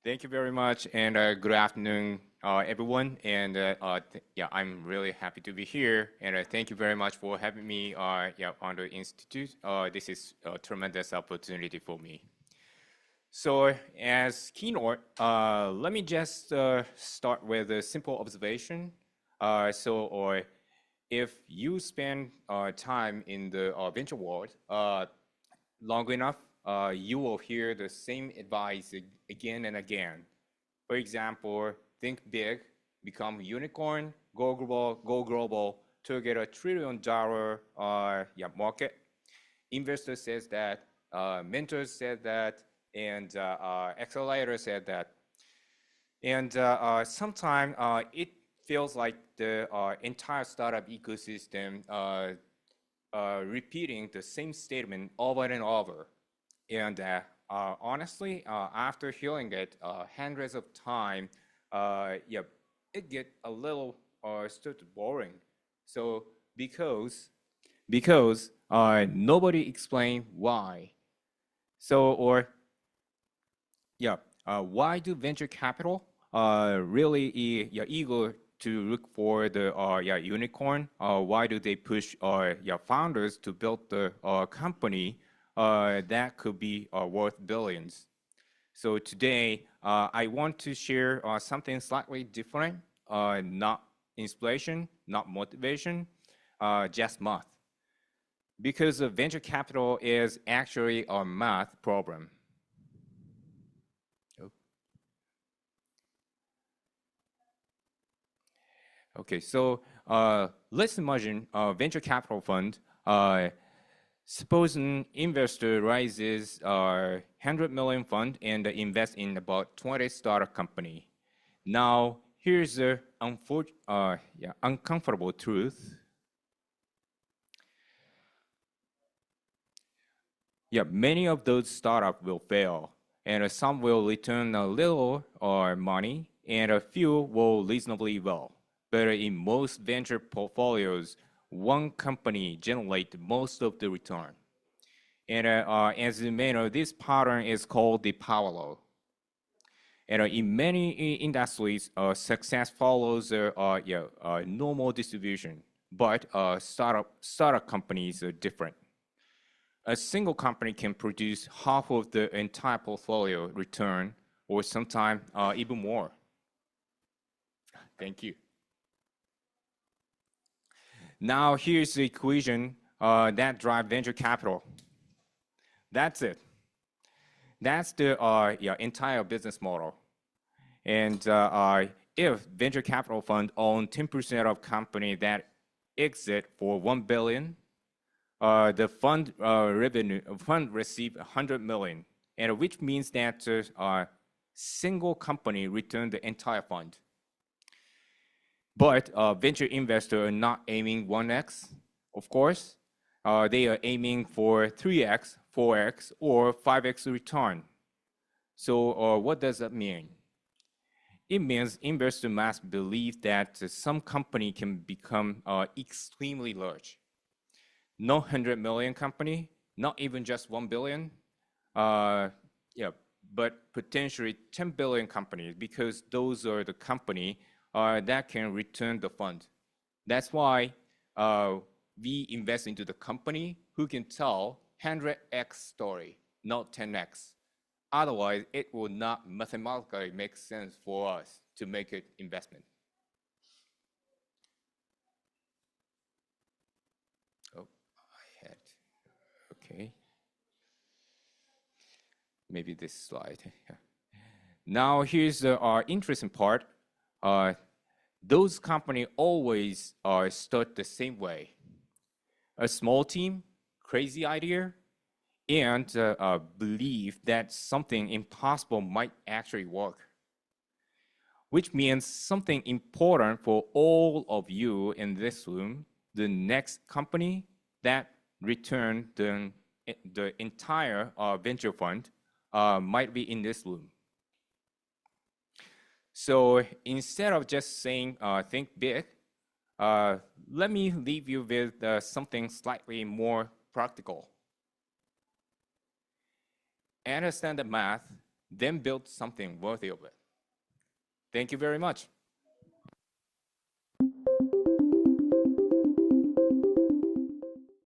Thank you very much, and good afternoon, everyone. And yeah, I'm really happy to be here, and thank you very much for having me yeah, on the institute. This is a tremendous opportunity for me. So as keynote, let me just start with a simple observation. Or if you spend time in the venture world long enough, you will hear the same advice again and again. For example, think big, become a unicorn, go global to get $1 trillion yeah, market. Investor says that, mentors said that, and accelerator said that. And sometimes it feels like the entire startup ecosystem repeating the same statement over and over. And honestly, after hearing it hundreds of times, yeah, it get a little sort of boring. So because nobody explained why. So yeah, why do venture capital really yeah, eager to look for the yeah, unicorn? Why do they push yeah, founders to build the company that could be worth billions? So today, I want to share something slightly different, not inspiration, not motivation, just math. Because venture capital is actually a math problem. Okay, so let's imagine a venture capital fund. Suppose an investor raises a 100 million fund and invests in about 20 startup company. Now, here's the yeah, uncomfortable truth. Yeah, many of those startups will fail, and some will return a little money, and a few will reasonably well. But in most venture portfolios, one company generates most of the return. And as you may know, this pattern is called the power law. And in many industries, success follows yeah, normal distribution, but startup companies are different. A single company can produce half of the entire portfolio return, or sometimes even more. Thank you. Now here's the equation that drives venture capital. That's it. That's the yeah, entire business model. And if venture capital fund own 10% of company that exit for $1 billion, the fund receive 100 million, and which means that a single company returned the entire fund. But venture investors are not aiming 1x, of course. They are aiming for 3x, 4x, or 5x return. So what does that mean? It means investors must believe that some company can become extremely large. No 100 million company, not even just 1 billion, yeah, but potentially 10 billion companies, because those are the company that can return the fund. That's why we invest into the company who can tell 100x story, not 10x. Otherwise, it will not mathematically make sense for us to make an investment. Oh, I had, okay. Maybe this slide. Now here's the interesting part. Those companies always start the same way. A small team, crazy idea, and believe that something impossible might actually work. Which means something important for all of you in this room, the next company that returned the entire venture fund might be in this room. So instead of just saying think big, let me leave you with something slightly more practical. Understand the math, then build something worthy of it. Thank you very much.